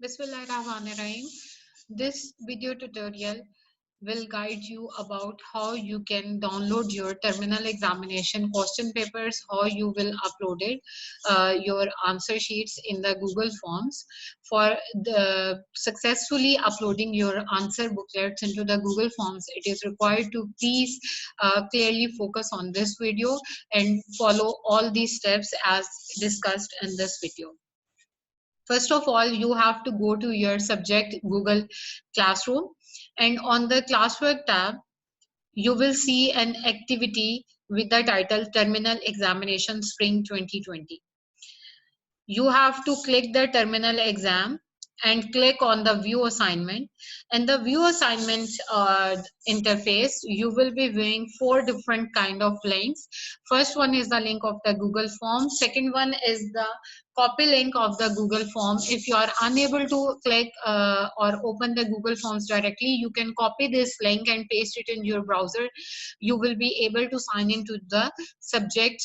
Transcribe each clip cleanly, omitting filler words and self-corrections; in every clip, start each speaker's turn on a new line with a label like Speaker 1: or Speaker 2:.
Speaker 1: Bismillahirrahmanirrahim. This video tutorial will guide you about how you can download your terminal examination question papers, how you will upload it, your answer sheets in the Google Forms. For the successfully uploading your answer booklets into the Google Forms, it is required to please clearly focus on this video and follow all these steps as discussed in this video. First of all, you have to go to your subject Google Classroom, and on the classwork tab, you will see an activity with the title Terminal Examination Spring 2020. You have to click the terminal exam and click on the view assignment. And the view assignment interface, you will be viewing four different kind of links. First one is the link of the Google form. Second one is the copy link of the Google form. If you are unable to click or open the Google forms directly, you can copy this link and paste it in your browser. You will be able to sign into the subject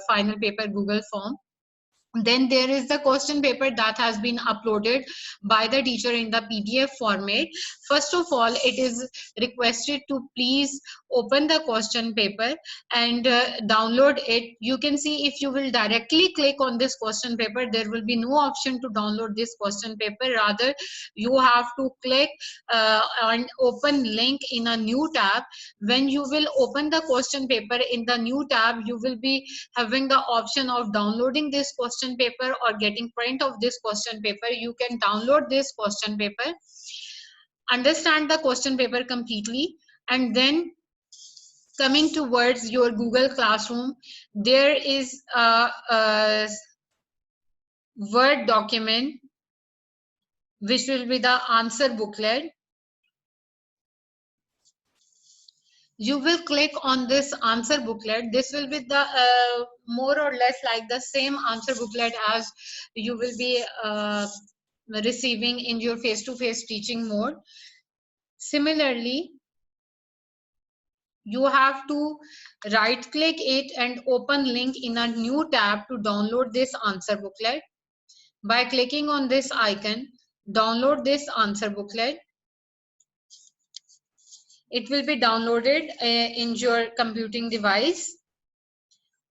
Speaker 1: final paper Google form. Then there is the question paper that has been uploaded by the teacher in the PDF format. First of all, it is requested to please open the question paper and download it. You can see if you will directly click on this question paper, there will be no option to download this question paper. Rather, you have to click and open link in a new tab. When you will open the question paper in the new tab, you will be having the option of downloading this question paper or getting print of this question paper. You can download this question paper, understand the question paper completely, and then coming towards your Google Classroom, there is a Word document which will be the answer booklet. You will click on this answer booklet. This will be the more or less like the same answer booklet as you will be receiving in your face-to-face teaching mode. Similarly, you have to right click it and open link in a new tab to download this answer booklet. By clicking on this icon, download this answer booklet. It will be downloaded in your computing device.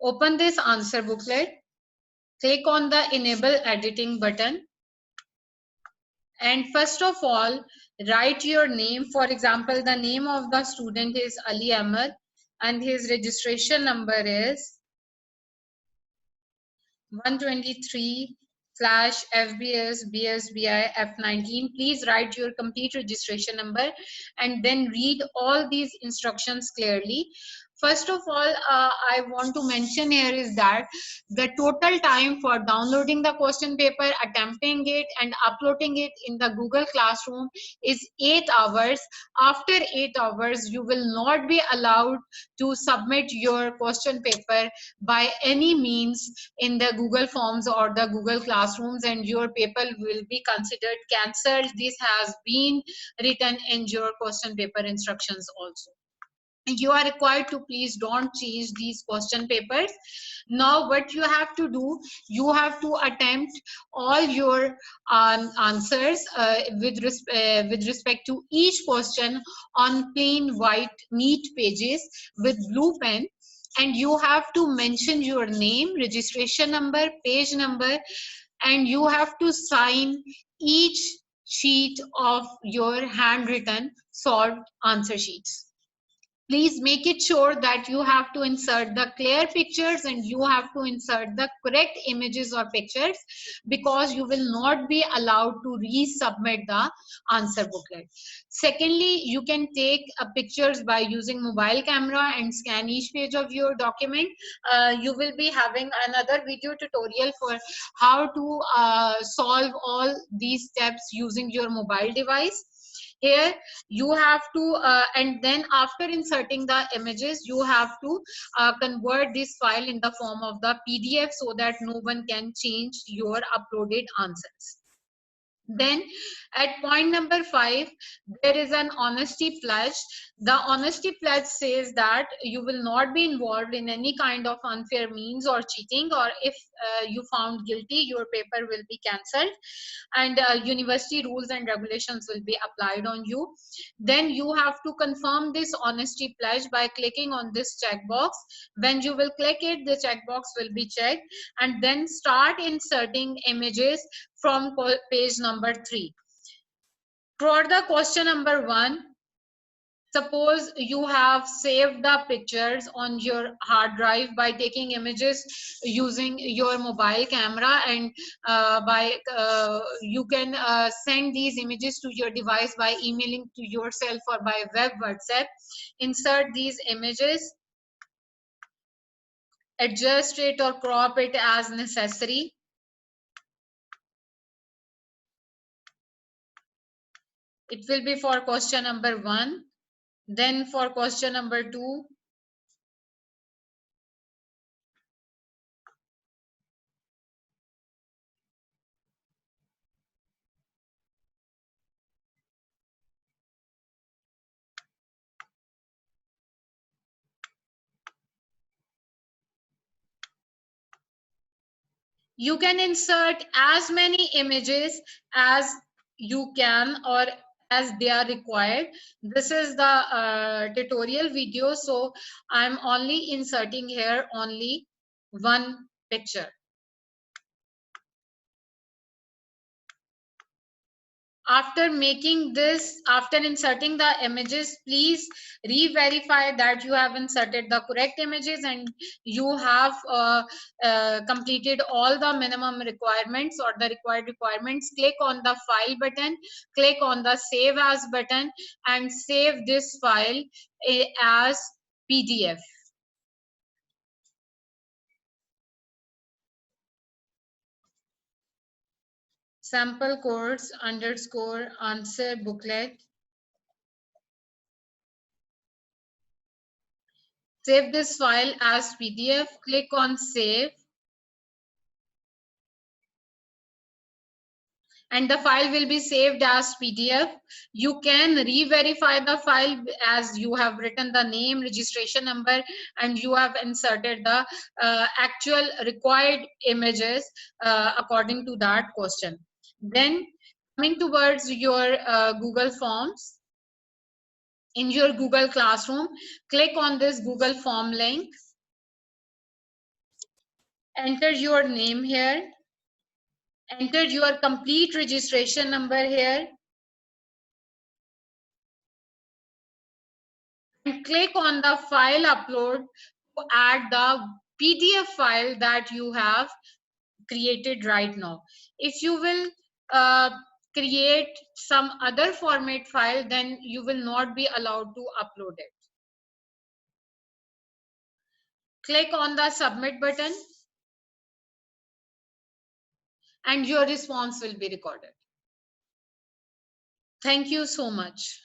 Speaker 1: Open this answer booklet, click on the enable editing button, and first of all, write your name. For example, the name of the student is Ali Ahmed and his registration number is 123/FBS BSBI F19. Please write your complete registration number and then read all these instructions clearly. First of all, I want to mention here is that the total time for downloading the question paper, attempting it, and uploading it in the Google Classroom is 8 hours. After 8 hours, you will not be allowed to submit your question paper by any means in the Google Forms or the Google Classrooms, and your paper will be considered cancelled. This has been written in your question paper instructions also. You are required to please don't change these question papers. Now what you have to do, you have to attempt all your answers with respect to each question on plain white neat pages with blue pen, and you have to mention your name, registration number, page number, and you have to sign each sheet of your handwritten solved answer sheets. Please make it sure that you have to insert the clear pictures and you have to insert the correct images or pictures, because you will not be allowed to resubmit the answer booklet. Secondly, you can take pictures by using mobile camera and scan each page of your document. You will be having another video tutorial for how to solve all these steps using your mobile device. Here you have to and then after inserting the images, you have to convert this file in the form of the PDF so that no one can change your uploaded answers. Then at point number 5, there is an honesty pledge. The honesty pledge says that you will not be involved in any kind of unfair means or cheating, or if you found guilty, your paper will be cancelled and university rules and regulations will be applied on you. Then you have to confirm this honesty pledge by clicking on this checkbox. When you will click it, the checkbox will be checked, and then start inserting images from page number 3. For the question number 1, suppose you have saved the pictures on your hard drive by taking images using your mobile camera, and you can send these images to your device by emailing to yourself or by web WhatsApp. Insert these images, adjust it or crop it as necessary. It will be for question number 1. Then for question number 2, you can insert as many images as you can or as they are required. This is the tutorial video, so I'm only inserting here only one picture. After making this, after inserting the images, please re-verify that you have inserted the correct images and you have completed all the minimum requirements or the required requirements. Click on the file button, click on the save as button, and save this file as PDF. Sample course underscore answer booklet. Save this file as PDF. Click on save. And the file will be saved as PDF. You can re-verify the file as you have written the name, registration number, and you have inserted the actual required images according to that question. Then coming towards your Google Forms, in your Google Classroom, click on this Google Form link, enter your name here, enter your complete registration number here, and click on the file upload to add the PDF file that you have created right now. If you will create some other format file, then you will not be allowed to upload it. Click on the submit button and your response will be recorded. Thank you so much.